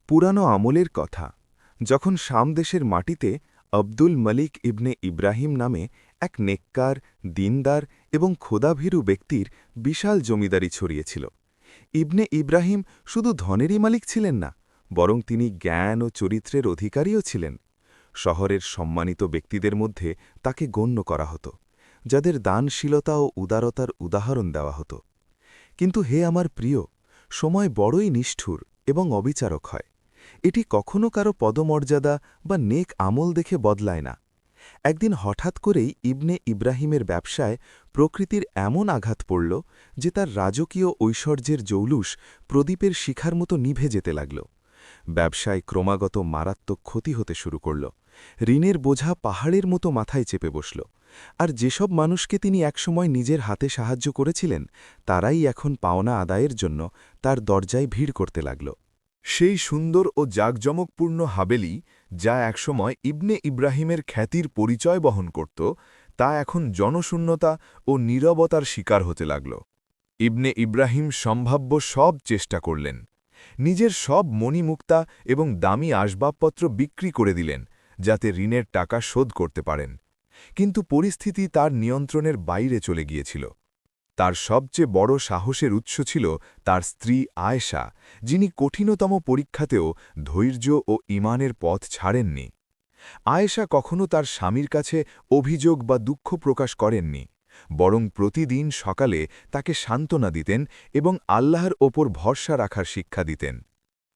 পুরানো আমলের কথা যখন শাম দেশের মাটিতে আব্দুল মলিক ইবনে ইব্রাহিম নামে এক নেককার দিনদার এবং খোদাভীরু ব্যক্তির বিশাল জমিদারি ছড়িয়েছিল। ইবনে ইব্রাহিম শুধু ধনেরই মালিক ছিলেন না, বরং তিনি জ্ঞান ও চরিত্রের অধিকারীও ছিলেন। শহরের সম্মানিত ব্যক্তিদের মধ্যে তাকে গণ্য করা হতো, যাদের দানশীলতা ও উদারতার উদাহরণ দেওয়া হতো। কিন্তু হে আমার প্রিয়, সময় বড়ই নিষ্ঠুর এবং অবিচারক হয়। এটি কখনো কারো পদমর্যাদা বা নেক আমল দেখে বদলায় না। একদিন হঠাৎ করেই ইবনে ইব্রাহিমের ব্যবসায় প্রকৃতির এমন আঘাত পড়ল যে তার রাজকীয় ঐশ্বর্যের জৌলুস প্রদীপের শিখার মতো নিভে যেতে লাগল। ব্যবসায় ক্রমাগত মারাত্মক ক্ষতি হতে শুরু করল। ঋণের বোঝা পাহাড়ের মতো মাথায় চেপে বসল। আর যেসব মানুষকে তিনি একসময় নিজের হাতে সাহায্য করেছিলেন, তারাই এখন পাওনা আদায়ের জন্য তার দরজায় ভিড় করতে লাগল। সেই সুন্দর ও জাঁকজমকপূর্ণ হাবেলি, যা একসময় ইবনে ইব্রাহিমের খ্যাতির পরিচয় বহন করত, তা এখন জনশূন্যতা ও নীরবতার শিকার হতে লাগল। ইবনে ইব্রাহিম সম্ভাব্য সব চেষ্টা করলেন। নিজের সব মণিমুক্তা এবং দামি আসবাবপত্র বিক্রি করে দিলেন, যাতে ঋণের টাকা শোধ করতে পারেন। কিন্তু পরিস্থিতি তার নিয়ন্ত্রণের বাইরে চলে গিয়েছিল। তার সবচেয়ে বড় সাহসের উৎস ছিল তার স্ত্রী আয়েশা, যিনি কঠিনতম পরীক্ষাতেও ধৈর্য ও ঈমানের পথ ছাড়েননি। আয়েশা কখনো তার স্বামীর কাছে অভিযোগ বা দুঃখ প্রকাশ করেননি, বরং প্রতিদিন সকালে তাকে সান্ত্বনা দিতেন এবং আল্লাহর ওপর ভরসা রাখার শিক্ষা দিতেন।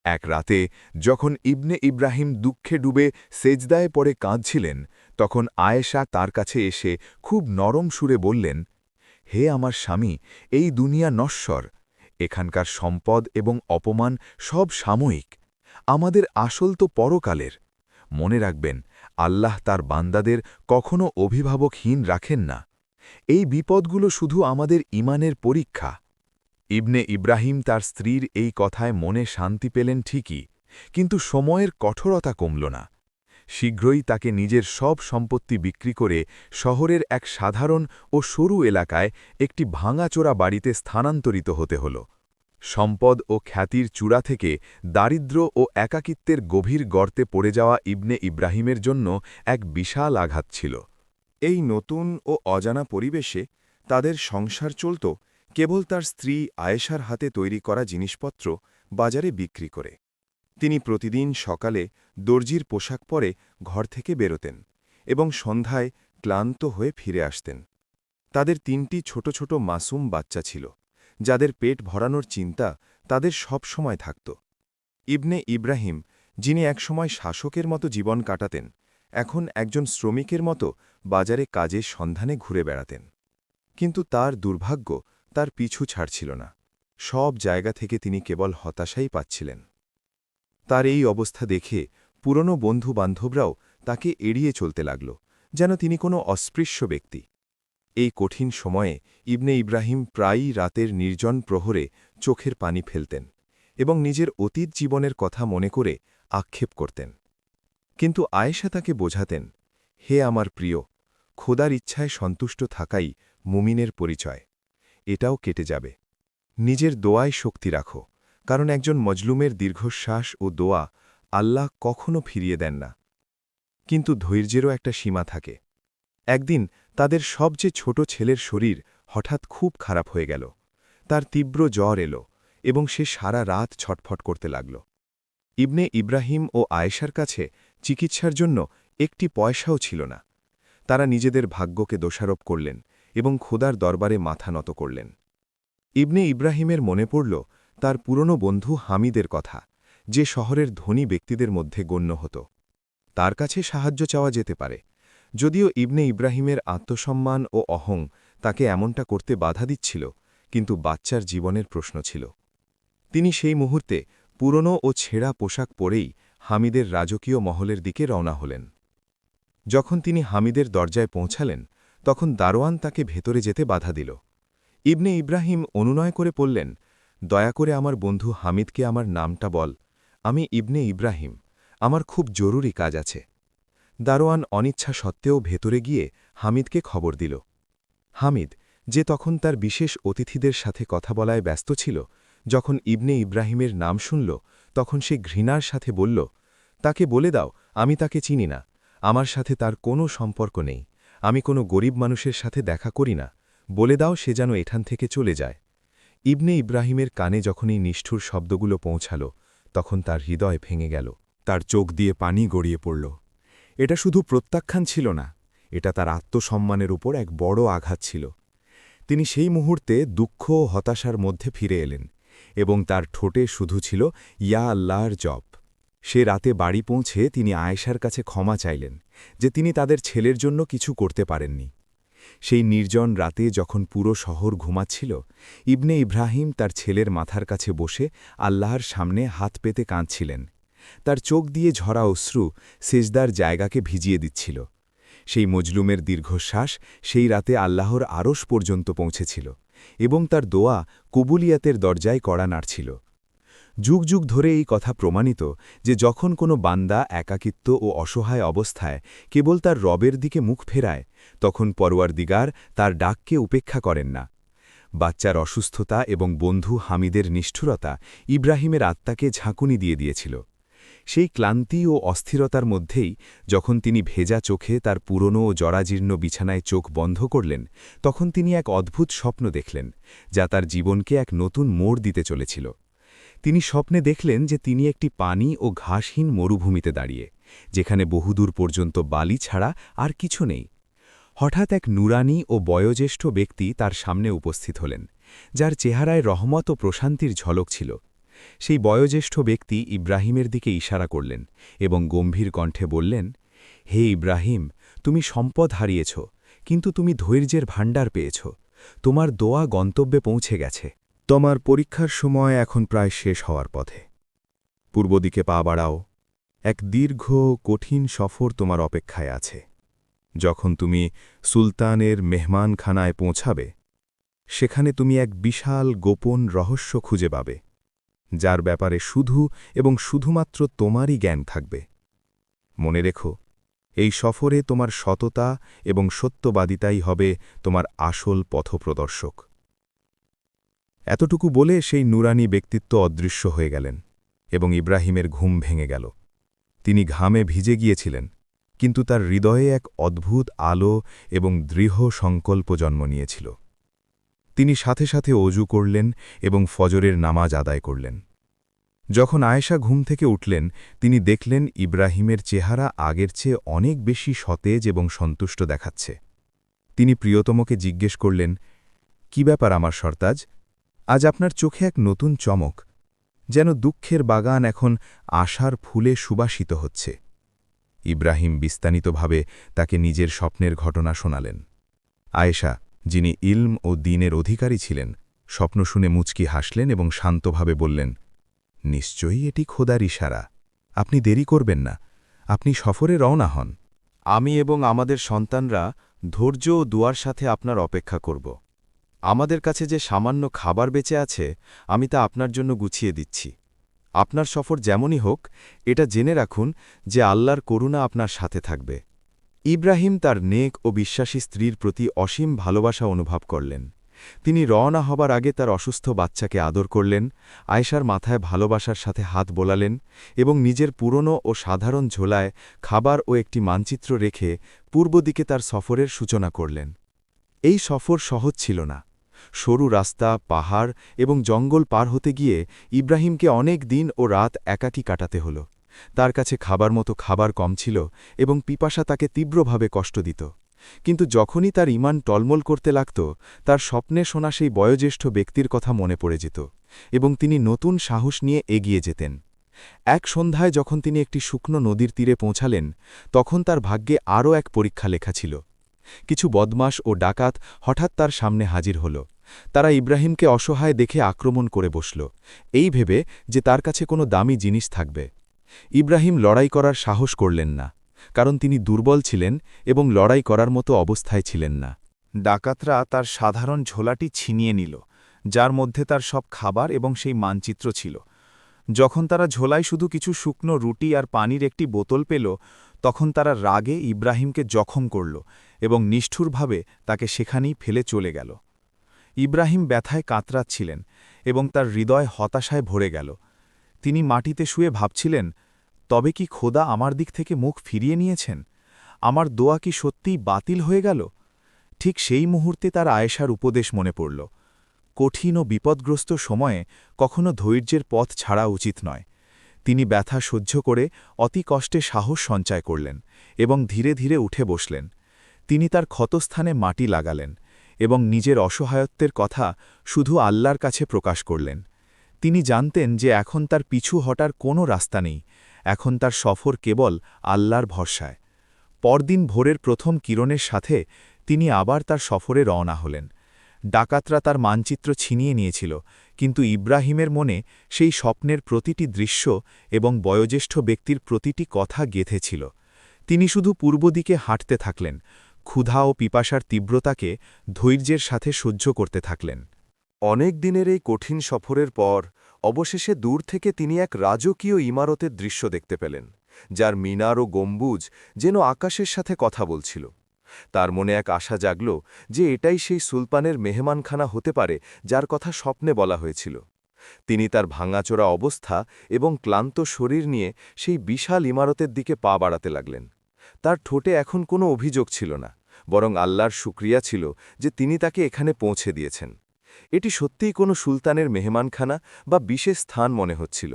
এক রাতে যখন ইবনে ইব্রাহিম দুঃখে ডুবে সেজদায় পড়ে কাঁদছিলেন, তখন আয়েশা তার কাছে এসে খুব নরম সুরে বললেন, হে আমার স্বামী, এই দুনিয়া নশ্বর। এখানকার সম্পদ এবং অপমান সব সাময়িক। আমাদের আসল তো পরকালের। মনে রাখবেন, আল্লাহ তার বান্দাদের কখনো অভিভাবকহীন রাখেন না। এই বিপদগুলো শুধু আমাদের ঈমানের পরীক্ষা। ইবনে ইব্রাহিম তার স্ত্রীর এই কথায় মনে শান্তি পেলেন ঠিকই, কিন্তু সময়ের কঠোরতা কমল না। শীঘ্রই তাকে নিজের সব সম্পত্তি বিক্রি করে শহরের এক সাধারণ ও সরু এলাকায় একটি ভাঙাচোরা বাড়িতে স্থানান্তরিত হতে হল। সম্পদ ও খ্যাতির চূড়া থেকে দারিদ্র্য ও একাকিত্বের গভীর গর্তে পড়ে যাওয়া ইবনে ইব্রাহিমের জন্য এক বিশাল আঘাত ছিল। এই নতুন ও অজানা পরিবেশে তাদের সংসার চলত কেবল তার স্ত্রী আয়েশার হাতে তৈরি করা জিনিসপত্র বাজারে বিক্রি করে। তিনি প্রতিদিন সকালে দর্জির পোশাক পরে ঘর থেকে বেরোতেন এবং সন্ধ্যায় ক্লান্ত হয়ে ফিরে আসতেন। তাদের ৩টি ছোট ছোট মাসুম বাচ্চা ছিল, যাদের পেট ভরানোর চিন্তা তাদের সব সময় থাকত। ইবনে ইব্রাহিম, যিনি একসময় শাসকের মতো জীবন কাটাতেন, এখন একজন শ্রমিকের মতো বাজারে কাজের সন্ধানে ঘুরে বেড়াতেন। কিন্তু তার দুর্ভাগ্য তার পিছু ছাড়ছিল না। সব জায়গা থেকে তিনি কেবল হতাশাই পাচ্ছিলেন। তার এই অবস্থা দেখে পুরনো বন্ধু-বান্ধবরাও তাকে এড়িয়ে চলতে লাগল, যেন তিনি কোনো অস্পৃশ্য ব্যক্তি। এই কঠিন সময়ে ইবনে ইব্রাহিম প্রায়ই রাতের নির্জন প্রহরে চোখের পানি ফেলতেন এবং নিজের অতীত জীবনের কথা মনে করে আক্ষেপ করতেন। কিন্তু আয়েশা তাকে বোঝাতেন, হে আমার প্রিয়, খোদার ইচ্ছায় সন্তুষ্ট থাকাই মুমিনের পরিচয়। এটাও কেটে যাবে। নিজের দোয়ায় শক্তি রাখো, কারণ একজন মজলুমের দীর্ঘশ্বাস ও দোয়া আল্লাহ কখনো ফিরিয়ে দেন না। কিন্তু ধৈর্যেরও একটা সীমা থাকে। একদিন তাদের সবচেয়ে ছোট ছেলের শরীর হঠাৎ খুব খারাপ হয়ে গেল। তার তীব্র জ্বর এলো এবং সে সারা রাত ছটফট করতে লাগল। ইবনে ইব্রাহিম ও আয়েশার কাছে চিকিৎসার জন্য একটি পয়সাও ছিল না। তারা নিজেদের ভাগ্যকে দোষারোপ করলেন এবং খোদার দরবারে মাথা নত করলেন। ইবনে ইব্রাহিমের মনে পড়ল তার পুরনো বন্ধু হামিদের কথা, যে শহরের ধনী ব্যক্তিদের মধ্যে গণ্য হতো। তার কাছে সাহায্য চাওয়া যেতে পারে। যদিও ইবনে ইব্রাহিমের আত্মসম্মান ও অহং তাকে এমনটা করতে বাধা দিচ্ছিল, কিন্তু বাচ্চার জীবনের প্রশ্ন ছিল। তিনি সেই মুহূর্তে পুরনো ও ছেঁড়া পোশাক পরেই হামিদের রাজকীয় মহলের দিকে রওনা হলেন। যখন তিনি হামিদের দরজায় পৌঁছালেন, তখন দারোয়ান তাকে ভেতরে যেতে বাধা দিল। ইবনে ইব্রাহিম অনুনয় করে বললেন, দয়া করে আমার বন্ধু হামিদকে আমার নামটা বল। আমি ইবনে ইব্রাহিম, আমার খুব জরুরি কাজ আছে। দারোয়ান অনিচ্ছা সত্ত্বেও ভেতরে গিয়ে হামিদকে খবর দিল। হামিদ, যে তখন তার বিশেষ অতিথিদের সাথে কথা বলায় ব্যস্ত ছিল, যখন ইবনে ইব্রাহিমের নাম শুনল তখন সে ঘৃণার সাথে বলল, তাকে বলে দাও আমি তাকে চিনি না, আমার সাথে তার কোনো সম্পর্ক নেই, আমি কোনো গরিব মানুষের সাথে দেখা করি না, বলে দাও সে যেন এখান থেকে চলে যায়। ইবনে ইব্রাহিমের কানে যখন এই নিষ্ঠুর শব্দগুলো পৌঁছাল তখন তার হৃদয় ভেঙে গেল, তার চোখ দিয়ে পানি গড়িয়ে পড়ল। এটা শুধু প্রত্যাখ্যান ছিল না, এটা তার আত্মসম্মানের উপর এক বড় আঘাত ছিল। তিনি সেই মুহূর্তে দুঃখ ও হতাশার মধ্যে ফিরে এলেন এবং তার ঠোঁটে শুধু ছিল ইয়া আল্লাহর জপ। সে রাতে বাড়ি পৌঁছে তিনি আয়েশার কাছে ক্ষমা চাইলেন যে তিনি তাদের ছেলের জন্য কিছু করতে পারেননি। সেই নির্জন রাতে যখন পুরো শহর ঘুমাচ্ছিল, ইবনে ইব্রাহিম তার ছেলের মাথার কাছে বসে আল্লাহর সামনে হাত পেতে কাঁদছিলেন। তার চোখ দিয়ে ঝরা অশ্রু সেজদার জায়গাকে ভিজিয়ে দিচ্ছিল। সেই মজলুমের দীর্ঘশ্বাস সেই রাতে আল্লাহর আরশ পর্যন্ত পৌঁছেছিল এবং তার দোয়া কবুলিয়াতের দরজায় কড়া নাড়ছিল। যুগ যুগ ধরে এই কথা প্রমাণিত যে যখন কোনো বান্দা একাকিত্ব ও অসহায় অবস্থায় কেবল তার রবের দিকে মুখ ফেরায়, তখন পরওয়ারদিগার তার ডাককে উপেক্ষা করেন না। বাচ্চার অসুস্থতা এবং বন্ধু হামিদের নিষ্ঠুরতা ইব্রাহিমের আত্মাকে ঝাঁকুনি দিয়ে দিয়েছিল। সেই ক্লান্তি ও অস্থিরতার মধ্যেই যখন তিনি ভেজা চোখে তার পুরনো ও জরাজীর্ণ বিছানায় চোখ বন্ধ করলেন, তখন তিনি এক অদ্ভুত স্বপ্ন দেখলেন যা তার জীবনকে এক নতুন মোড় দিতে চলেছিল। তিনি স্বপ্নে দেখলেন যে তিনি একটি পানি ও ঘাসহীন মরুভূমিতে দাঁড়িয়ে, যেখানে বহুদূর পর্যন্ত বালি ছাড়া আর কিছু নেই। হঠাৎ এক নুরানি ও বয়োজ্যেষ্ঠ ব্যক্তি তার সামনে উপস্থিত হলেন, যার চেহারায় রহমত ও প্রশান্তির ঝলক ছিল। সেই বয়োজ্যেষ্ঠ ব্যক্তি ইব্রাহিমের দিকে ইশারা করলেন এবং গম্ভীর কণ্ঠে বললেন, হে ইব্রাহিম, তুমি সম্পদ হারিয়েছ, কিন্তু তুমি ধৈর্যের ভাণ্ডার পেয়েছ। তোমার দোয়া গন্তব্যে পৌঁছে গেছে। তোমার পরীক্ষার সময় এখন প্রায় শেষ হওয়ার পথে। পূর্ব দিকে পা বাড়াও, এক দীর্ঘ কঠিন সফর তোমার অপেক্ষায় আছে। যখন তুমি সুলতানের মেহমানখানায় পৌঁছাবে, সেখানে তুমি এক বিশাল গোপন রহস্য খুঁজে পাবে, যার ব্যাপারে শুধু এবং শুধুমাত্র তোমারই জ্ঞান থাকবে। মনে রেখো, এই সফরে তোমার সততা এবং সত্যবাদিতাই হবে তোমার আসল পথপ্রদর্শক। এতটুকু বলে সেই নুরানি ব্যক্তিত্ব অদৃশ্য হয়ে গেলেন এবং ইব্রাহিমের ঘুম ভেঙে গেল। তিনি ঘামে ভিজে গিয়েছিলেন, কিন্তু তার হৃদয়ে এক অদ্ভুত আলো এবং দৃঢ় সংকল্প জন্ম নিয়েছিল। তিনি সাথে সাথে অজু করলেন এবং ফজরের নামাজ আদায় করলেন। যখন আয়েশা ঘুম থেকে উঠলেন, তিনি দেখলেন ইব্রাহিমের চেহারা আগের চেয়ে অনেক বেশি সতেজ এবং সন্তুষ্ট দেখাচ্ছে। তিনি প্রিয়তমকে জিজ্ঞেস করলেন, কি ব্যাপার আমার সর্তাজ? আজ আপনার চোখে এক নতুন চমক, যেন দুঃখের বাগান এখন আশার ফুলে সুবাসিত হচ্ছে। ইব্রাহিম বিস্তারিতভাবে তাকে নিজের স্বপ্নের ঘটনা শোনালেন। আয়েশা, যিনি ইলম ও দ্বীনের অধিকারী ছিলেন, স্বপ্ন শুনে মুচকি হাসলেন এবং শান্তভাবে বললেন, নিশ্চয়ই এটি খোদার ইশারা। আপনি দেরি করবেন না, আপনি সফরে রওনা হন। আমি এবং আমাদের সন্তানরা ধৈর্য ও দুয়ার সাথে আপনার অপেক্ষা করব। আমাদের কাছে যে সামান্য খাবার বেঁচে আছে, আমি তা আপনার জন্য গুছিয়ে দিচ্ছি। আপনার সফর যেমনই হোক, এটা জেনে রাখুন যে আল্লাহর করুণা আপনার সাথে থাকবে। ইব্রাহিম তার নেক ও বিশ্বাসী স্ত্রীর প্রতি অসীম ভালোবাসা অনুভব করলেন। তিনি রওনা হবার আগে তার অসুস্থ বাচ্চাকে আদর করলেন, আয়েশার মাথায় ভালোবাসার সাথে হাত বোলালেন এবং নিজের পুরনো ও সাধারণ ঝোলায় খাবার ও একটি মানচিত্র রেখে পূর্ব দিকে তার সফরের সূচনা করলেন। এই সফর সহজ ছিল না। সরু রাস্তা, পাহাড় এবং জঙ্গল পার হতে গিয়ে ইব্রাহিমকে অনেক দিন ও রাত একাকী কাটাতে হল। তার কাছে খাবার মতো খাবার কম ছিল এবং পিপাসা তাকে তীব্রভাবে কষ্ট দিত। কিন্তু যখনই তার ঈমান টলমল করতে লাগত, তার স্বপ্নে শোনা সেই বয়োজ্যেষ্ঠ ব্যক্তির কথা মনে পড়ে যেত এবং তিনি নতুন সাহস নিয়ে এগিয়ে যেতেন। এক সন্ধ্যায় যখন তিনি একটি শুকনো নদীর তীরে পৌঁছালেন, তখন তার ভাগ্যে আরও এক পরীক্ষা লেখা ছিল। কিছু বদমাশ ও ডাকাত হঠাৎ তার সামনে হাজির হল। তারা ইব্রাহিমকে অসহায় দেখে আক্রমণ করে বসল, এই ভেবে যে তার কাছে কোনো দামি জিনিস থাকবে। ইব্রাহিম লড়াই করার সাহস করলেন না, কারণ তিনি দুর্বল ছিলেন এবং লড়াই করার মতো অবস্থায় ছিলেন না। ডাকাতরা তার সাধারণ ঝোলাটি ছিনিয়ে নিল, যার মধ্যে তার সব খাবার এবং সেই মানচিত্র ছিল। যখন তারা ঝোলায় শুধু কিছু শুকনো রুটি আর পানির একটি বোতল পেল, তখন তারা রাগে ইব্রাহিমকে জখম করল এবং নিষ্ঠুরভাবে তাকে সেখানেই ফেলে চলে গেল। ইব্রাহিম ব্যথায় কাতরাচ্ছিলেন এবং তার হৃদয় হতাশায় ভরে গেল। তিনি মাটিতে শুয়ে ভাবছিলেন, তবে কি খোদা আমার দিক থেকে মুখ ফিরিয়ে নিয়েছেন? আমার দোয়া কি সত্যিই বাতিল হয়ে গেল? ঠিক সেই মুহূর্তে তার আয়েশার উপদেশ মনে পড়ল। কঠিন ও বিপদগ্রস্ত সময়ে কখনো ধৈর্যের পথ ছাড়া উচিত নয়। তিনি ব্যথা সহ্য করে অতি কষ্টে সাহস সঞ্চয় করলেন এবং ধীরে ধীরে উঠে বসলেন। তিনি তার ক্ষতস্থানে মাটি লাগালেন এবং নিজের অসহায়ত্বের কথা শুধু আল্লাহর কাছে প্রকাশ করলেন। তিনি জানতেন যে এখন তার পিছু হটার কোনো রাস্তা নেই, এখন তার সফর কেবল আল্লাহর ভরসায়। পরদিন ভোরের প্রথম কিরণের সাথে তিনি আবার তার সফরে রওনা হলেন। ডাকাতরা তার মানচিত্র ছিনিয়ে নিয়েছিল, কিন্তু ইব্রাহিমের মনে সেই স্বপ্নের প্রতিটি দৃশ্য এবং বয়োজ্যেষ্ঠ ব্যক্তির প্রতিটি কথা গেঁথেছিল। তিনি শুধু পূর্ব দিকে হাঁটতে থাকলেন, ক্ষুধা ও পিপাসার তীব্রতাকে ধৈর্যের সাথে সহ্য করতে থাকলেন। অনেক দিনের এই কঠিন সফরের পর অবশেষে দূর থেকে তিনি এক রাজকীয় ইমারতের দৃশ্য দেখতে পেলেন, যার মিনার ও গম্বুজ যেন আকাশের সাথে কথা বলছিল। তার মনে এক আশা জাগল যে এটাই সেই সুলতানের মেহমানখানা হতে পারে যার কথা স্বপ্নে বলা হয়েছিল। তিনি তার ভাঙাচোরা অবস্থা এবং ক্লান্ত শরীর নিয়ে সেই বিশাল ইমারতের দিকে পা বাড়াতে লাগলেন। তার ঠোঁটে এখন কোনো অভিযোগ ছিল না, বরং আল্লাহর শুকরিয়া ছিল যে তিনি তাকে এখানে পৌঁছে দিয়েছেন। এটি সত্যিই কোনো সুলতানের মেহমানখানা বা বিশেষ স্থান মনে হচ্ছিল,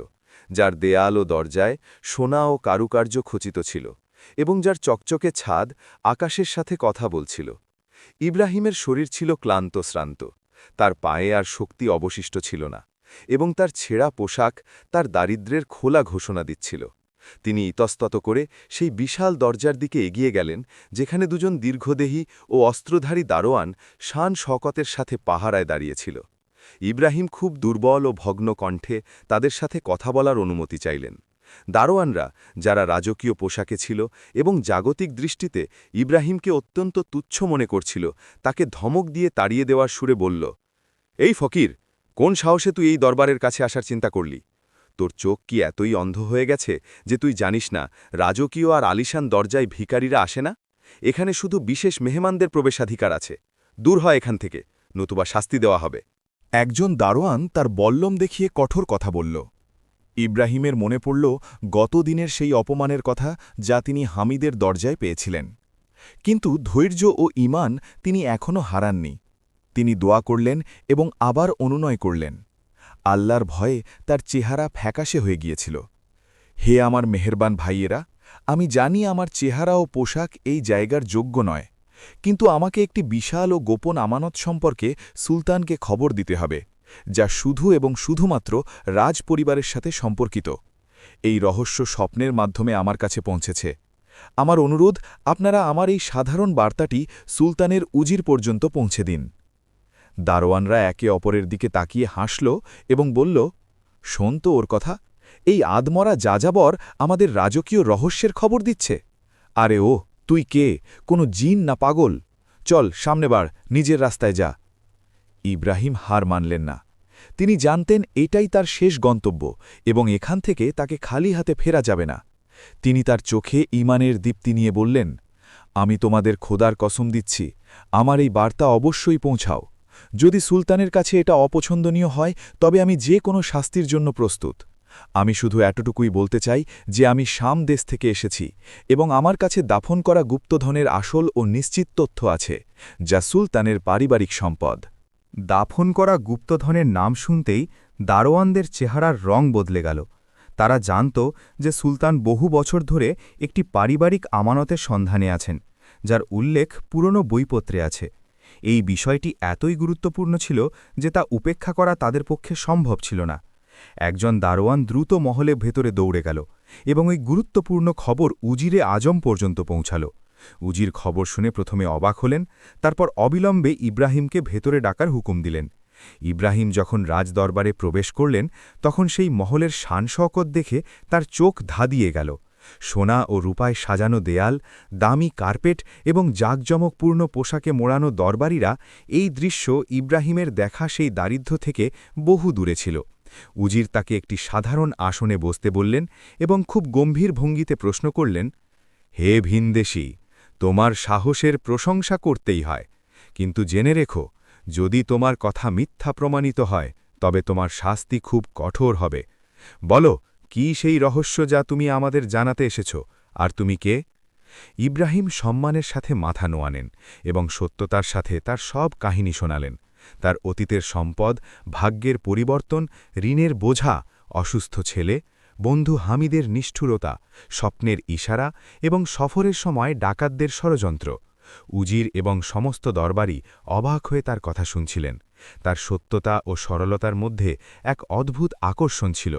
যার দেয়াল ও দরজায় সোনা ও কারুকার্য খচিত ছিল এবং যার চকচকে ছাদ আকাশের সাথে কথা বলছিল। ইব্রাহিমের শরীর ছিল ক্লান্ত শ্রান্ত, তার পায়ে আর শক্তি অবশিষ্ট ছিল না, এবং তার ছেঁড়া পোশাক তার দারিদ্র্যের খোলা ঘোষণা দিচ্ছিল। তিনি ইতস্তত করে সেই বিশাল দরজার দিকে এগিয়ে গেলেন, যেখানে দুজন দীর্ঘদেহী ও অস্ত্রধারী দারোয়ান শান শকতের সাথে পাহারায় দাঁড়িয়েছিল। ইব্রাহিম খুব দুর্বল ও ভগ্ন কণ্ঠে তাদের সাথে কথা বলার অনুমতি চাইলেন। দারোয়ানরা, যারা রাজকীয় পোশাকে ছিল এবং জাগতিক দৃষ্টিতে ইব্রাহিমকে অত্যন্ত তুচ্ছ মনে করছিল, তাকে ধমক দিয়ে তাড়িয়ে দেওয়ার সুরে বলল, এই ফকির, কোন সাহসে তুই এই দরবারের কাছে আসার চিন্তা করলি? তোর চোখ কি এতই অন্ধ হয়ে গেছে যে তুই জানিস না রাজকীয় আর আলিশান দরজায় ভিখারিরা আসে না? এখানে শুধু বিশেষ মেহমানদের প্রবেশাধিকার আছে। দূর হয় এখান থেকে, নতুবা শাস্তি দেওয়া হবে। একজন দারোয়ান তার বল্লম দেখিয়ে কঠোর কথা বলল। ইব্রাহিমের মনে পড়ল গত দিনের সেই অপমানের কথা যা তিনি হামিদের দরজায় পেয়েছিলেন। কিন্তু ধৈর্য ও ঈমান তিনি এখনও হারাননি। তিনি দোয়া করলেন এবং আবার অনুনয় করলেন। আল্লাহর ভয়ে তার চেহারা ফ্যাকাশে হয়ে গিয়েছিল। হে আমার মেহেরবান ভাইয়েরা, আমি জানি আমার চেহারা ও পোশাক এই জায়গার যোগ্য নয়, কিন্তু আমাকে একটি বিশাল ও গোপন আমানত সম্পর্কে সুলতানকে খবর দিতে হবে, যা শুধু এবং শুধুমাত্র রাজ পরিবারের সাথে সম্পর্কিত। এই রহস্য স্বপ্নের মাধ্যমে আমার কাছে পৌঁছেছে। আমার অনুরোধ, আপনারা আমার এই সাধারণ বার্তাটি সুলতানের উজির পর্যন্ত পৌঁছে দিন। দারোয়ানরা একে অপরের দিকে তাকিয়ে হাসল এবং বলল, শোন তো ওর কথা, এই আদমরা যাযাবর আমাদের রাজকীয় রহস্যের খবর দিচ্ছে। আরে ও, তুই কে? কোনো জিন না পাগল? চল সামনে বাড়, নিজের রাস্তায় যা। ইব্রাহিম হার মানলেন না। তিনি জানতেন এটাই তার শেষ গন্তব্য এবং এখান থেকে তাকে খালি হাতে ফেরা যাবে না। তিনি তার চোখে ঈমানের দীপ্তি নিয়ে বললেন, আমি তোমাদের খোদার কসম দিচ্ছি, আমার এই বার্তা অবশ্যই পৌঁছাও। যদি সুলতানের কাছে এটা অপছন্দনীয় হয়, তবে আমি যে কোনো শাস্তির জন্য প্রস্তুত। আমি শুধু এতটুকুই বলতে চাই যে আমি শাম দেশ থেকে এসেছি এবং আমার কাছে দাফন করা গুপ্তধনের আসল ও নিশ্চিত তথ্য আছে, যা সুলতানের পারিবারিক সম্পদ। দাফন করা গুপ্তধনের নাম শুনতেই দারোয়ানদের চেহারার রং বদলে গেল। তারা জানত যে সুলতান বহু বছর ধরে একটি পারিবারিক আমানতের সন্ধানে আছেন, যার উল্লেখ পুরনো বইপত্রে আছে। এই বিষয়টি এতই গুরুত্বপূর্ণ ছিল যে তা উপেক্ষা করা তাদের পক্ষে সম্ভব ছিল না। একজন দারোয়ান দ্রুত মহলে ভেতরে দৌড়ে গেল এবং ওই গুরুত্বপূর্ণ খবর উজিরে আজম পর্যন্ত পৌঁছাল। উজির খবর শুনে প্রথমে অবাক হলেন, তারপর অবিলম্বে ইব্রাহিমকে ভেতরে ডাকার হুকুম দিলেন। ইব্রাহিম যখন রাজদরবারে প্রবেশ করলেন, তখন সেই মহলের শান-শওকত দেখে তার চোখ ধাঁধিয়ে গেল। সোনা ও রূপায় সাজানো দেয়াল, দামি কার্পেট এবং জাঁকজমকপূর্ণ পোশাকে মোড়ানো দরবারিরা, এই দৃশ্য ইব্রাহিমের দেখা সেই দারিদ্র্য থেকে বহু দূরে ছিল। উজির তাকে একটি সাধারণ আসনে বসতে বললেন এবং খুব গম্ভীর ভঙ্গিতে প্রশ্ন করলেন, হে ভিনদেশী, তোমার সাহসের প্রশংসা করতেই হয়, কিন্তু জেনে রেখো, যদি তোমার কথা মিথ্যা প্রমাণিত হয় তবে তোমার শাস্তি খুব কঠোর হবে। বলো, কি সেই রহস্য যা তুমি আমাদের জানাতে এসেছ, আর তুমি কে? ইব্রাহিম সম্মানের সাথে মাথা নোয়ালেন এবং সত্যতার সাথে তার সব কাহিনী শোনালেন। তার অতীতের সম্পদ, ভাগ্যের পরিবর্তন, ঋণের বোঝা, অসুস্থ ছেলে, বন্ধু হামিদের নিষ্ঠুরতা, স্বপ্নের ইশারা এবং সফরের সময় ডাকাতদের ষড়যন্ত্র। উজির এবং সমস্ত দরবারি অবাক হয়ে তার কথা শুনছিলেন। তার সত্যতা ও সরলতার মধ্যে এক অদ্ভুত আকর্ষণ ছিল।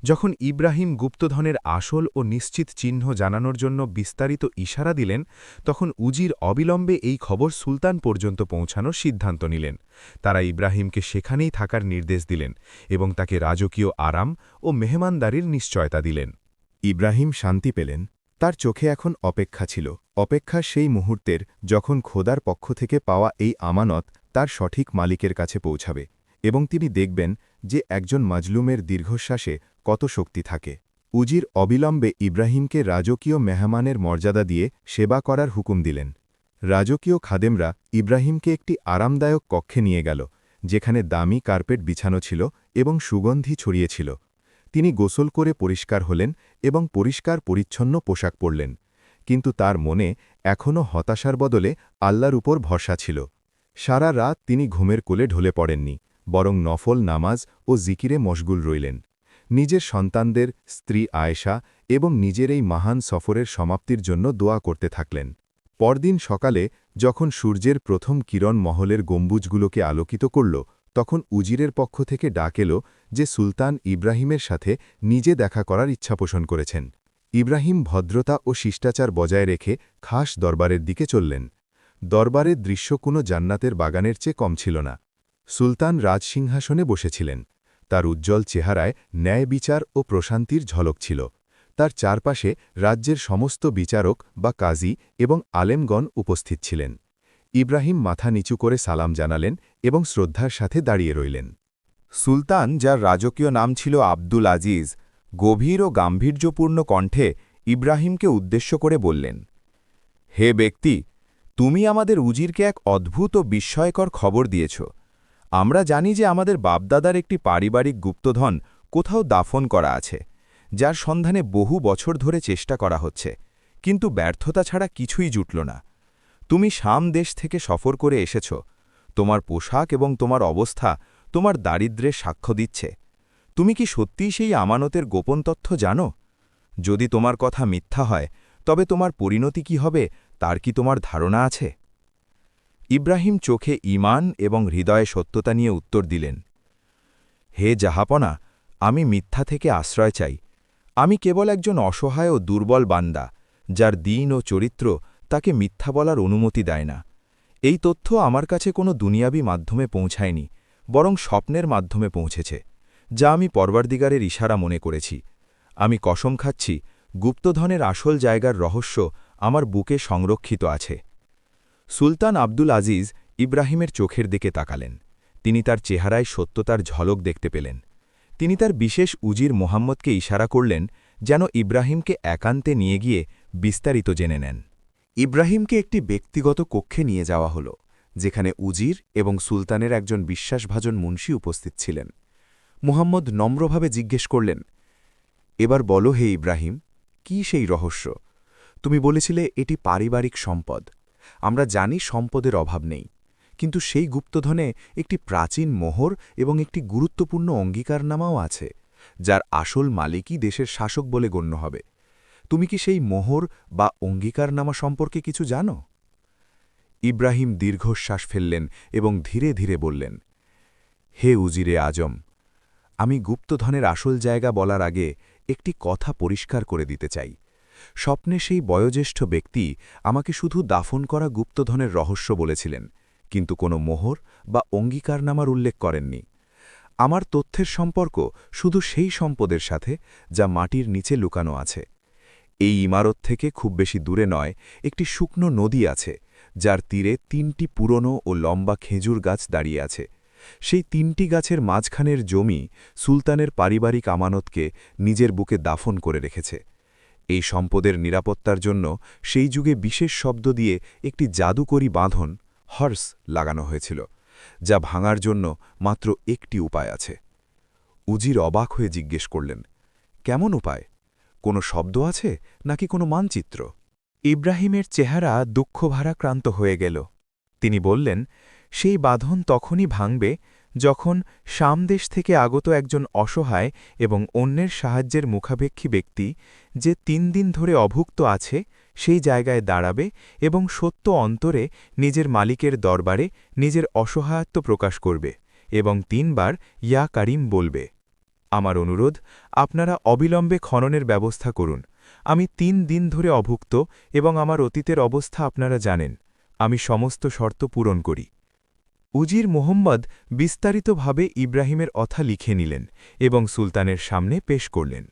যখন ইব্রাহিম গুপ্তধনের আসল ও নিশ্চিত চিহ্ন জানানোর জন্য বিস্তারিত ইশারা দিলেন, তখন উজির অবিলম্বে এই খবর সুলতান পর্যন্ত পৌঁছানোর সিদ্ধান্ত নিলেন। তারা ইব্রাহিমকে সেখানেই থাকার নির্দেশ দিলেন এবং তাকে রাজকীয় আরাম ও মেহমানদারির নিশ্চয়তা দিলেন। ইব্রাহিম শান্তি পেলেন। তার চোখে এখন অপেক্ষা ছিল, অপেক্ষা সেই মুহূর্তের যখন খোদার পক্ষ থেকে পাওয়া এই আমানত তার সঠিক মালিকের কাছে পৌঁছাবে এবং তিনি দেখবেন যে একজন মাজলুমের দীর্ঘশ্বাসে কত শক্তি থাকে। উজির অবিলম্বে ইব্রাহিমকে রাজকীয় মেহমানের মর্যাদা দিয়ে সেবা করার হুকুম দিলেন। রাজকীয় খাদেমরা ইব্রাহিমকে একটি আরামদায়ক কক্ষে নিয়ে গেল, যেখানে দামি কার্পেট বিছানো ছিল এবং সুগন্ধি ছড়িয়েছিল। তিনি গোসল করে পরিষ্কার হলেন এবং পরিষ্কার পরিচ্ছন্ন পোশাক পরলেন, কিন্তু তার মনে এখনও হতাশার বদলে আল্লাহর উপর ভরসা ছিল। সারা রাত তিনি ঘুমের কোলে ঢলে পড়েননি, বরং নফল নামাজ ও জিকিরে মশগুল রইলেন। নিজের সন্তানদের, স্ত্রী আয়েশা এবং নিজের এই মহান সফরের সমাপ্তির জন্য দোয়া করতে থাকলেন। পরদিন সকালে যখন সূর্যের প্রথম কিরণ মহলের গম্বুজগুলোকে আলোকিত করল, তখন উজিরের পক্ষ থেকে ডাক এলো যে সুলতান ইব্রাহিমের সাথে নিজে দেখা করার ইচ্ছা পোষণ করেছেন। ইব্রাহিম ভদ্রতা ও শিষ্টাচার বজায় রেখে খাস দরবারের দিকে চললেন। দরবারের দৃশ্য কোনো জান্নাতের বাগানের চেয়ে কম ছিল না। সুলতান রাজসিংহাসনে বসেছিলেন। তার উজ্জ্বল চেহারায় ন্যায় বিচার ও প্রশান্তির ঝলক ছিল। তার চারপাশে রাজ্যের সমস্ত বিচারক বা কাজী এবং আলেমগণ উপস্থিত ছিলেন। ইব্রাহিম মাথা নিচু করে সালাম জানালেন এবং শ্রদ্ধার সাথে দাঁড়িয়ে রইলেন। সুলতান, যার রাজকীয় নাম ছিল আব্দুল আজিজ, গভীর ও গাম্ভীর্যপূর্ণ কণ্ঠে ইব্রাহিমকে উদ্দেশ্য করে বললেন, হে ব্যক্তি, তুমি আমাদের উজিরকে এক অদ্ভুত ও বিস্ময়কর খবর দিয়েছ। আমরা জানি যে আমাদের বাপদাদার একটি পারিবারিক গুপ্তধন কোথাও দাফন করা আছে, যার সন্ধানে বহু বছর ধরে চেষ্টা করা হচ্ছে, কিন্তু ব্যর্থতা ছাড়া কিছুই জুটল না। তুমি শাম দেশ থেকে সফর করে এসেছ। তোমার পোশাক এবং তোমার অবস্থা তোমার দারিদ্র্যের সাক্ষ্য দিচ্ছে। তুমি কি সত্যিই সেই আমানতের গোপন তথ্য জানো? যদি তোমার কথা মিথ্যা হয়, তবে তোমার পরিণতি কি হবে তার কি তোমার ধারণা আছে? ইব্রাহিম চোখে ঈমান এবং হৃদয়ে সত্যতা নিয়ে উত্তর দিলেন, হে জাহাপনা, আমি মিথ্যা থেকে আশ্রয় চাই। আমি কেবল একজন অসহায় ও দুর্বল বান্দা, যার দিন ও চরিত্র তাকে মিথ্যা বলার অনুমতি দেয় না। এই তথ্য আমার কাছে কোনো দুনিয়াবী মাধ্যমে পৌঁছায়নি, বরং স্বপ্নের মাধ্যমে পৌঁছেছে, যা আমি পরওয়ারদিগারের ইশারা মনে করেছি। আমি কসম খাচ্ছি, গুপ্তধনের আসল জায়গার রহস্য আমার বুকে সংরক্ষিত আছে। সুলতান আব্দুল আজিজ ইব্রাহিমের চোখের দিকে তাকালেন। তিনি তার চেহারায় সত্যতার ঝলক দেখতে পেলেন। তিনি তার বিশেষ উজির মোহাম্মদকে ইশারা করলেন যেন ইব্রাহিমকে একান্তে নিয়ে গিয়ে বিস্তারিত জেনে নেন। ইব্রাহিমকে একটি ব্যক্তিগত কক্ষে নিয়ে যাওয়া হল, যেখানে উজির এবং সুলতানের একজন বিশ্বাসভাজন মুন্সি উপস্থিত ছিলেন। মুহাম্মদ নম্রভাবে জিজ্ঞেস করলেন, এবার বলো হে ইব্রাহিম, কি সেই রহস্য? তুমি বলেছিলে এটি পারিবারিক সম্পদ। আমরা জানি সম্পদের অভাব নেই, কিন্তু সেই গুপ্তধনে একটি প্রাচীন মোহর এবং একটি গুরুত্বপূর্ণ অঙ্গীকারনামাও আছে, যার আসল মালিকই দেশের শাসক বলে গণ্য হবে। তুমি কি সেই মোহর বা অঙ্গীকারনামা সম্পর্কে কিছু জানো? ইব্রাহিম দীর্ঘশ্বাস ফেললেন এবং ধীরে ধীরে বললেন, হে উজিরে আজম, আমি গুপ্তধনের আসল জায়গা বলার আগে একটি কথা পরিষ্কার করে দিতে চাই। স্বপ্নে সেই বয়োজ্যেষ্ঠ ব্যক্তি আমাকে শুধু দাফন করা গুপ্তধনের রহস্য বলেছিলেন, কিন্তু কোনো মোহর বা অঙ্গীকারনামার উল্লেখ করেননি। আমার তথ্যের সম্পর্ক শুধু সেই সম্পদের সাথে যা মাটির নিচে লুকানো আছে। এই ইমারত থেকে খুব বেশি দূরে নয় একটি শুকনো নদী আছে, যার তীরে ৩টি পুরনো ও লম্বা খেজুর গাছ দাঁড়িয়ে আছে। সেই ৩টি গাছের মাঝখানের জমি সুলতানের পারিবারিক আমানতকে নিজের বুকে দাফন করে রেখেছে। এই সম্পদের নিরাপত্তার জন্য সেই যুগে বিশেষ শব্দ দিয়ে একটি জাদুকরী বাঁধন, হর্স, লাগানো হয়েছিল, যা ভাঙার জন্য মাত্র একটি উপায় আছে। উজির অবাক হয়ে জিজ্ঞেস করলেন, কেমন উপায়? কোনো শব্দ আছে নাকি কোনো মানচিত্র? ইব্রাহিমের চেহারা দুঃখভারাক্রান্ত হয়ে গেল। তিনি বললেন, সেই বাঁধন তখনই ভাঙবে যখন শামদেশ থেকে আগত একজন অসহায় এবং অন্যের সাহায্যের মুখাপেক্ষী ব্যক্তি, যে ৩ দিন ধরে অভুক্ত আছে, সেই জায়গায় দাঁড়াবে এবং সত্য অন্তরে নিজের মালিকের দরবারে নিজের অসহায়ত্ব প্রকাশ করবে এবং ৩ বার ইয়া কারিম বলবে। আমার অনুরোধ, আপনারা অবিলম্বে খননের ব্যবস্থা করুন। আমি ৩ দিন ধরে অভুক্ত এবং আমার অতীতের অবস্থা আপনারা জানেন। আমি সমস্ত শর্ত পূরণ করি। উজির মুহম্মদ বিস্তারিতভাবে ইব্রাহিমের কথা লিখে নিলেন এবং সুলতানের সামনে পেশ করলেন।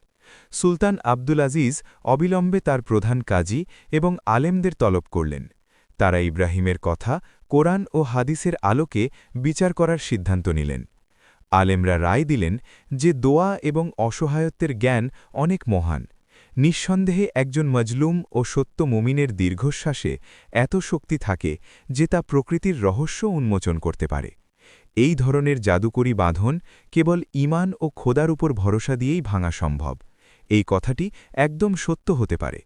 সুলতান আব্দুল আজিজ অবিলম্বে তার প্রধান কাজী এবং আলেমদের তলব করলেন। তারা ইব্রাহিমের কথা কোরআন ও হাদিসের আলোকে বিচার করার সিদ্ধান্ত নিলেন। আলেমরা রায় দিলেন যে দোয়া এবং অসহায়ত্বের জ্ঞান অনেক মহান। নিঃসন্দেহে একজন মজলুম ও সত্য মুমিনের দীর্ঘশ্বাসে এত শক্তি থাকে যে তা প্রকৃতির রহস্য উন্মোচন করতে পারে। এই ধরনের জাদুকরী বাঁধন কেবল ঈমান ও খোদার উপর ভরসা দিয়েই ভাঙা সম্ভব। এই কথাটি একদম সত্য হতে পারে।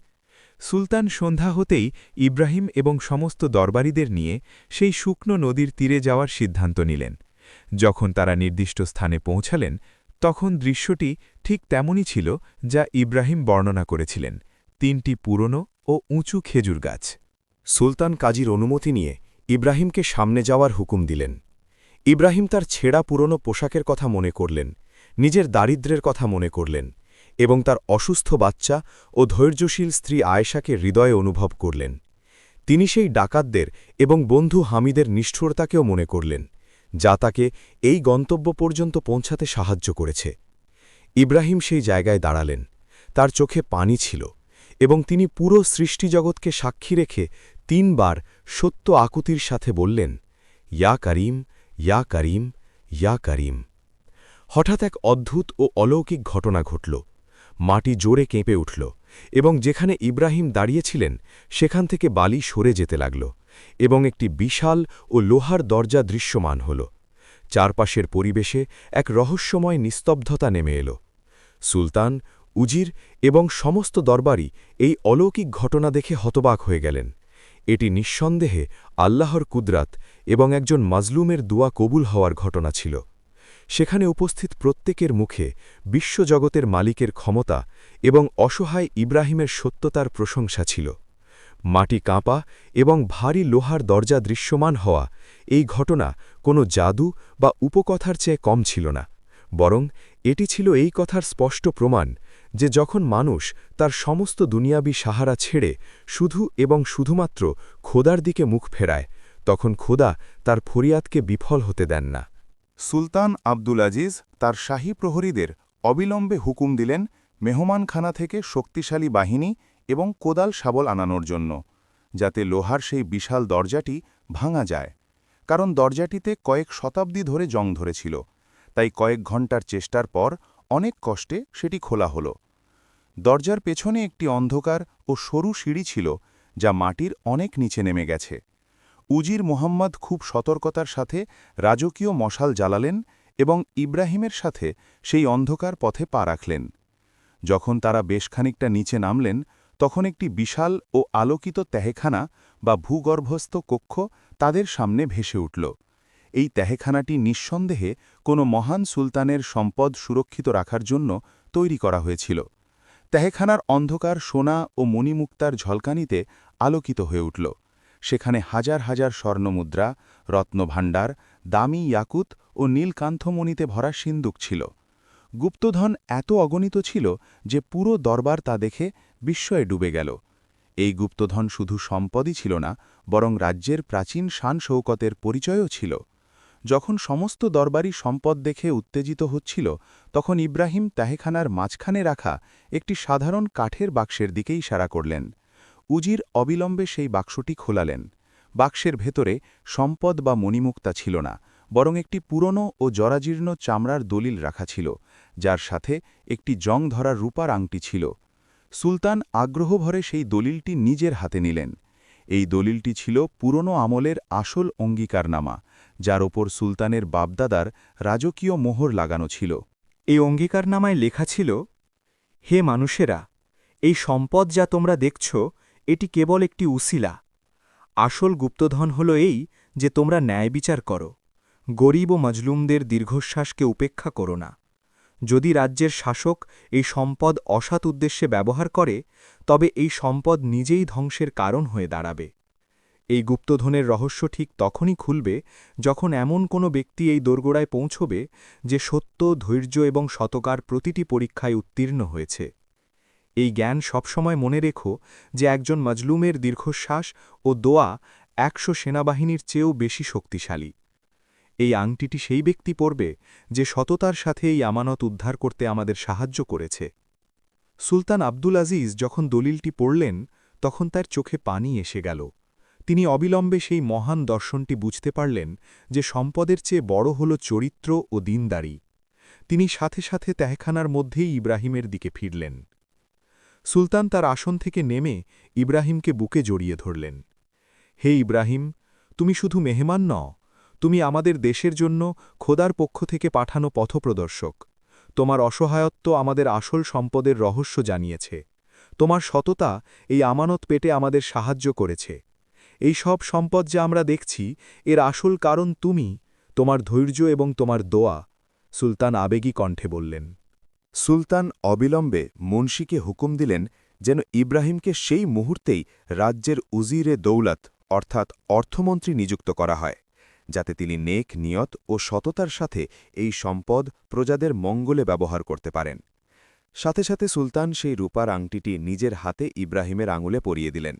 সুলতান সন্ধ্যা হতেই ইব্রাহিম এবং সমস্ত দরবারীদের নিয়ে সেই শুকনো নদীর তীরে যাওয়ার সিদ্ধান্ত নিলেন। যখন তারা নির্দিষ্ট স্থানে পৌঁছালেন, তখন দৃশ্যটি ঠিক তেমনই ছিল যা ইব্রাহিম বর্ণনা করেছিলেন, ৩টি পুরনো ও উঁচু খেজুর গাছ। সুলতান কাজীর অনুমতি নিয়ে ইব্রাহিমকে সামনে যাওয়ার হুকুম দিলেন। ইব্রাহিম তার ছেঁড়া পুরনো পোশাকের কথা মনে করলেন, নিজের দারিদ্র্যের কথা মনে করলেন এবং তার অসুস্থ বাচ্চা ও ধৈর্যশীল স্ত্রী আয়েশাকে হৃদয়ে অনুভব করলেন। তিনি সেই ডাকাতদের এবং বন্ধু হামিদের নিষ্ঠুরতাকেও মনে করলেন, যা তাকে এই গন্তব্য পর্যন্ত পৌঁছাতে সাহায্য করেছে। ইব্রাহিম সেই জায়গায় দাঁড়ালেন, তার চোখে পানি ছিল এবং তিনি পুরো সৃষ্টিজগৎকে সাক্ষী রেখে ৩ বার সত্য আকুতির সাথে বললেন, ইয়া করিম, ইয়া করিম, ইয়া করিম। হঠাৎ এক অদ্ভুত ও অলৌকিক ঘটনা ঘটল। মাটি জোরে কেঁপে উঠল এবং যেখানে ইব্রাহিম দাঁড়িয়েছিলেন সেখান থেকে বালি সরে যেতে লাগল এবং একটি বিশাল ও লোহার দরজা দৃশ্যমান হল। চারপাশের পরিবেশে এক রহস্যময় নিস্তব্ধতা নেমে এল। সুলতান, উজির এবং সমস্ত দরবারই এই অলৌকিক ঘটনা দেখে হতবাক হয়ে গেলেন। এটি নিঃসন্দেহে আল্লাহর কুদরাত এবং একজন মাজলুমের দোয়া কবুল হওয়ার ঘটনা ছিল। সেখানে উপস্থিত প্রত্যেকের মুখে বিশ্বজগতের মালিকের ক্ষমতা এবং অসহায় ইব্রাহিমের সত্যতার প্রশংসা ছিল। মাটি কাঁপা এবং ভারী লোহার দরজা দৃশ্যমান হওয়া এই ঘটনা কোনো জাদু বা উপকথার চেয়ে কম ছিল না, বরং এটি ছিল এই কথার স্পষ্ট প্রমাণ যে যখন মানুষ তার সমস্ত দুনিয়াবী সাহারা ছেড়ে শুধু এবং শুধুমাত্র খোদার দিকে মুখ ফেরায়, তখন খোদা তার ফরিয়াদকে বিফল হতে দেন না। সুলতান আব্দুল আজিজ তার শাহী প্রহরীদের অবিলম্বে হুকুম দিলেন মেহমানখানা থেকে শক্তিশালী বাহিনী এবং কোদাল শাবল আনানোর জন্য, যাতে লোহার সেই বিশাল দরজাটি ভাঙা যায়। কারণ দরজাটিতে কয়েক শতাব্দী ধরে জং ধরেছিল, তাই কয়েক ঘণ্টার চেষ্টার পর অনেক কষ্টে সেটি খোলা হল। দরজার পেছনে একটি অন্ধকার ও সরু সিঁড়ি ছিল, যা মাটির অনেক নিচে নেমে গেছে। উজির মুহাম্মদ খুব সতর্কতার সাথে রাজকীয় মশাল জ্বালালেন এবং ইব্রাহিমের সাথে সেই অন্ধকার পথে পা রাখলেন। যখন তারা বেশ খানিকটা নিচে নামলেন, তখন একটি বিশাল ও আলোকিত তেহেখানা বা ভূগর্ভস্থ কক্ষ তাদের সামনে ভেসে উঠল। এই তেহেখানাটি নিঃসন্দেহে কোনো মহান সুলতানের সম্পদ সুরক্ষিত রাখার জন্য তৈরি করা হয়েছিল। তেহেখানার অন্ধকার সোনা ও মণিমুক্তার ঝলকানিতে আলোকিত হয়ে উঠল। সেখানে হাজার হাজার স্বর্ণমুদ্রা, রত্নভাণ্ডার, দামি ইয়াকুত ও নীলকান্থমণিতে ভরা সিন্দুক ছিল। গুপ্তধন এত অগণিত ছিল যে পুরো দরবার তা দেখে বিস্ময়ে ডুবে গেল। এই গুপ্তধন শুধু সম্পদই ছিল না, বরং রাজ্যের প্রাচীন শান শৌকতের পরিচয়ও ছিল। যখন সমস্ত দরবারি সম্পদ দেখে উত্তেজিত হচ্ছিল, তখন ইব্রাহিম তেহেখানার মাঝখানে রাখা একটি সাধারণ কাঠের বাক্সের দিকে ইশারা করলেন। উজির অবিলম্বে সেই বাক্সটি খোলালেন। বাক্সের ভেতরে সম্পদ বা মণিমুক্তা ছিল না, বরং একটি পুরনো ও জরাজীর্ণ চামড়ার দলিল রাখা ছিল, যার সাথে একটি জং ধরা রূপার আংটি ছিল। সুলতান আগ্রহভরে সেই দলিলটি নিজের হাতে নিলেন। এই দলিলটি ছিল পুরনো আমলের আসল অঙ্গীকারনামা, যার ওপর সুলতানের বাপদাদার রাজকীয় মোহর লাগানো ছিল। এই অঙ্গীকারনামায় লেখা ছিল, হে মানুষেরা, এই সম্পদ যা তোমরা দেখছ এটি কেবল একটি উসিলা। আসল গুপ্তধন হল এই যে তোমরা ন্যায় বিচার করো, গরিব ও মজলুমদের দীর্ঘশ্বাসকে উপেক্ষা করো না। যদি রাজ্যের শাসক এই সম্পদ অসৎ উদ্দেশ্যে ব্যবহার করে, তবে এই সম্পদ নিজেই ধ্বংসের কারণ হয়ে দাঁড়াবে। এই গুপ্তধনের রহস্য ঠিক তখনই খুলবে যখন এমন কোনো ব্যক্তি এই দোরগোড়ায় পৌঁছবে যে সত্য, ধৈর্য এবং সততার প্রতিটি পরীক্ষায় উত্তীর্ণ হয়েছে। এই জ্ঞান সবসময় মনে রেখো যে একজন মজলুমের দীর্ঘশ্বাস ও দোয়া ১০০ সেনাবাহিনীর চেয়েও বেশি শক্তিশালী। এই আংটিটি সেই ব্যক্তি পরবে যে সততার সাথে এই আমানত উদ্ধার করতে আমাদের সাহায্য করেছে। সুলতান আব্দুল আজিজ যখন দলিলটি পড়লেন তখন তার চোখে পানি এসে গেল। তিনি অবিলম্বে সেই মহান দর্শনটি বুঝতে পারলেন যে সম্পদের চেয়ে বড় হল চরিত্র ও দিনদারি। তিনি সাথে সাথে তহখানার মধ্যেই ইব্রাহিমের দিকে ফিরলেন। সুলতান তার আসন থেকে নেমে ইব্রাহিমকে বুকে জড়িয়ে ধরলেন। হে ইব্রাহিম, তুমি শুধু মেহমান নও, তুমি আমাদের দেশের জন্য খোদার পক্ষ থেকে পাঠানো পথপ্রদর্শক। তোমার অসহায়ত্ব আমাদের আসল সম্পদের রহস্য জানিয়েছে। তোমার সততা এই আমানত পেটে আমাদের সাহায্য করেছে। এই সব সম্পদ যা আমরা দেখছি এর আসল কারণ তুমি, তোমার ধৈর্য এবং তোমার দোয়া। সুলতান আবেগী কণ্ঠে বললেন। সুলতান অবিলম্বে মুন্সিকে হুকুম দিলেন যেন ইব্রাহিমকে সেই মুহূর্তেই রাজ্যের উজিরে দৌলত অর্থাৎ অর্থমন্ত্রী নিযুক্ত করা হয়, যাতে তিনি নেক নিয়ত ও সততার সাথে এই সম্পদ প্রজাদের মঙ্গলে ব্যবহার করতে পারেন। সাথে সাথে সুলতান সেই রূপার আংটিটি নিজের হাতে ইব্রাহিমের আঙুলে পরিয়ে দিলেন।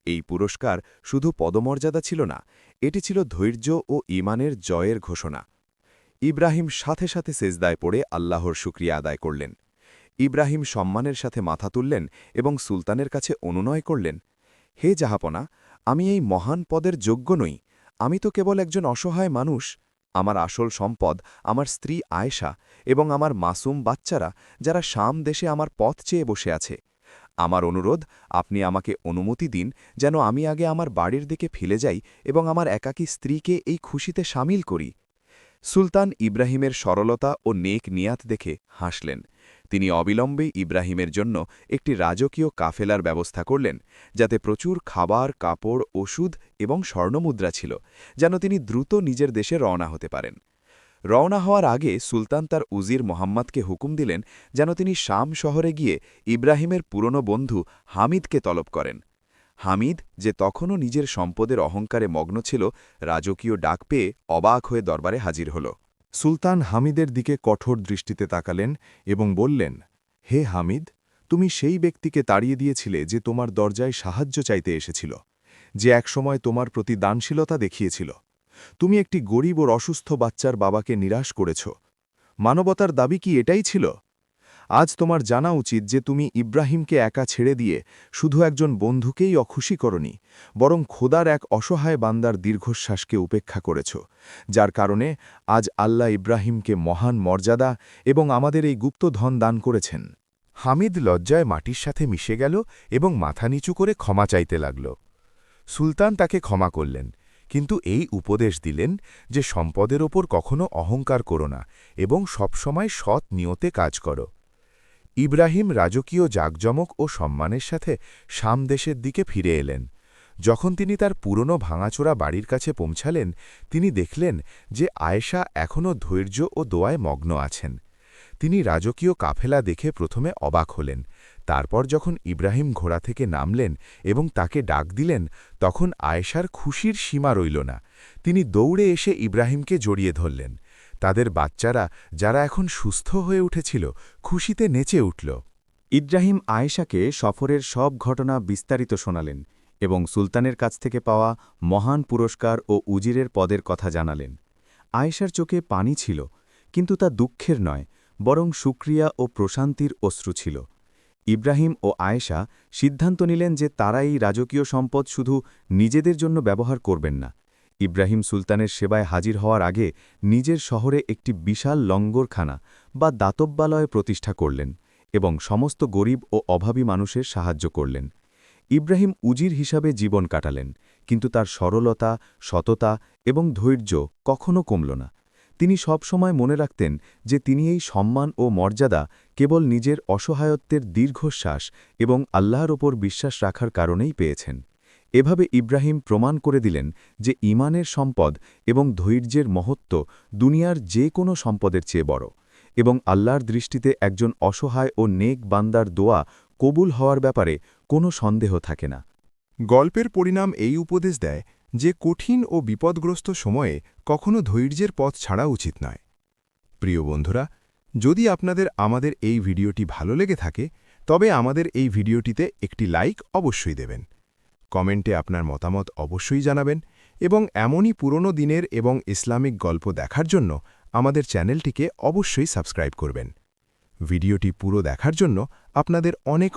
এই পুরস্কার শুধু পদমর্যাদা ছিল না, এটি ছিল ধৈর্য ও ঈমানের জয়ের ঘোষণা। ইব্রাহিম সাথে সাথে সেজদায় পড়ে আল্লাহর শুকরিয়া আদায় করলেন। ইব্রাহিম সম্মানের সাথে মাথা তুললেন এবং সুলতানের কাছে অনুনয় করলেন, হে জাহাপনা, আমি এই মহান পদের যোগ্য নই, আমি তো কেবল একজন অসহায় মানুষ। আমার আসল সম্পদ আমার স্ত্রী আয়েশা এবং আমার মাসুম বাচ্চারা, যারা শাম দেশে আমার পথ চেয়ে বসে আছে। আমার অনুরোধ, আপনি আমাকে অনুমতি দিন যেন আমি আগে আমার বাড়ির দিকে ফিরে যাই এবং আমার একাকী স্ত্রীকে এই খুশিতে সামিল করি। সুলতান ইব্রাহিমের সরলতা ও নেক নিয়াত দেখে হাসলেন। তিনি অবিলম্বে ইব্রাহিমের জন্য একটি রাজকীয় কাফেলার ব্যবস্থা করলেন, যাতে প্রচুর খাবার, কাপড়, ওষুধ এবং স্বর্ণমুদ্রা ছিল, যেন তিনি দ্রুত নিজের দেশে রওনা হতে পারেন। রওনা হওয়ার আগে সুলতান তার উজির মোহাম্মদকে হুকুম দিলেন যেন তিনি শাম শহরে গিয়ে ইব্রাহিমের পুরনো বন্ধু হামিদকে তলব করেন। হামিদ, যে তখনও নিজের সম্পদের অহংকারে মগ্ন ছিল, রাজকীয় ডাক পেয়ে অবাক হয়ে দরবারে হাজির হল। সুলতান হামিদের দিকে কঠোর দৃষ্টিতে তাকালেন এবং বললেন, হে হামিদ, তুমি সেই ব্যক্তিকে তাড়িয়ে দিয়েছিলে যে তোমার দরজায় সাহায্য চাইতে এসেছিল, যে একসময় তোমার প্রতি দানশীলতা দেখিয়েছিল। তুমি একটি গরিব ও অসুস্থ বাচ্চার বাবাকে নিরাশ করেছ। মানবতার দাবি কি এটাই ছিল? আজ তোমার জানা উচিত যে তুমি ইব্রাহিমকে একা ছেড়ে দিয়ে শুধু একজন বন্ধুকেই অখুশি করনি, বরং খোদার এক অসহায় বান্দার দীর্ঘশ্বাসকে উপেক্ষা করেছ, যার কারণে আজ আল্লাহ ইব্রাহিমকে মহান মর্যাদা এবং আমাদের এই গুপ্তধন দান করেছেন। হামিদ লজ্জায় মাটির সাথে মিশে গেল এবং মাথা নিচু করে ক্ষমা চাইতে লাগল। সুলতান তাকে ক্ষমা করলেন, কিন্তু এই উপদেশ দিলেন যে সম্পদের ওপর কখনো অহংকার করো না এবং সবসময় সৎ নিয়তে কাজ করো। ইব্রাহিম রাজকীয় জাঁকজমক ও সম্মানের সাথে শাম দেশের দিকে ফিরে এলেন। যখন তিনি তার পুরনো ভাঙাচোরা বাড়ির কাছে পৌঁছালেন, তিনি দেখলেন যে আয়েশা এখনও ধৈর্য ও দোয়ায় মগ্ন আছেন। তিনি রাজকীয় কাফেলা দেখে প্রথমে অবাক হলেন। তারপর যখন ইব্রাহিম ঘোড়া থেকে নামলেন এবং তাকে ডাক দিলেন, তখন আয়েশার খুশির সীমা রইল না। তিনি দৌড়ে এসে ইব্রাহিমকে জড়িয়ে ধরলেন। তাদের বাচ্চারা, যারা এখন সুস্থ হয়ে উঠেছিল, খুশিতে নেচে উঠল। ইব্রাহিম আয়েশাকে সফরের সব ঘটনা বিস্তারিত শোনালেন এবং সুলতানের কাছ থেকে পাওয়া মহান পুরস্কার ও উজিরের পদের কথা জানালেন। আয়েশার চোখে পানি ছিল, কিন্তু তা দুঃখের নয়, বরং শুকরিয়া ও প্রশান্তির অশ্রু ছিল। ইব্রাহিম ও আয়েশা সিদ্ধান্ত নিলেন যে তারা এই রাজকীয় সম্পদ শুধু নিজেদের জন্য ব্যবহার করবেন না। ইব্রাহিম সুলতানের সেবায় হাজির হওয়ার আগে নিজের শহরে একটি বিশাল লঙ্গরখানা বা দাতব্যালয় প্রতিষ্ঠা করলেন এবং সমস্ত গরিব ও অভাবী মানুষের সাহায্য করলেন। ইব্রাহিম উজির হিসাবে জীবন কাটালেন, কিন্তু তার সরলতা, সততা এবং ধৈর্য কখনো কমল না। তিনি সবসময় মনে রাখতেন যে তিনি এই সম্মান ও মর্যাদা কেবল নিজের অসহায়ত্বের দীর্ঘশ্বাস এবং আল্লাহর ওপর বিশ্বাস রাখার কারণেই পেয়েছেন। এভাবে ইব্রাহিম প্রমাণ করে দিলেন যে ঈমানের সম্পদ এবং ধৈর্যের মহত্ব দুনিয়ার যে কোনো সম্পদের চেয়ে বড়, এবং আল্লাহর দৃষ্টিতে একজন অসহায় ও নেক বান্দার দোয়া কবুল হওয়ার ব্যাপারে কোনো সন্দেহ থাকে না। গল্পের পরিণাম এই উপদেশ দেয় যে কঠিন ও বিপদগ্রস্ত সময়ে কখনো ধৈর্যের পথ ছাড়া উচিত নয়। প্রিয় বন্ধুরা, যদি আপনাদের আমাদের এই ভিডিওটি ভালো লেগে থাকে তবে আমাদের এই ভিডিওটিতে একটি লাইক অবশ্যই দেবেন। কমেন্টে আপনার মতামত অবশ্যই জানাবেন এবং এমনই পুরনো দিনের এবং ইসলামিক গল্প দেখার জন্য আমাদের চ্যানেলটিকে অবশ্যই সাবস্ক্রাইব করবেন। ভিডিওটি পুরো দেখার জন্য আপনাদের অনেক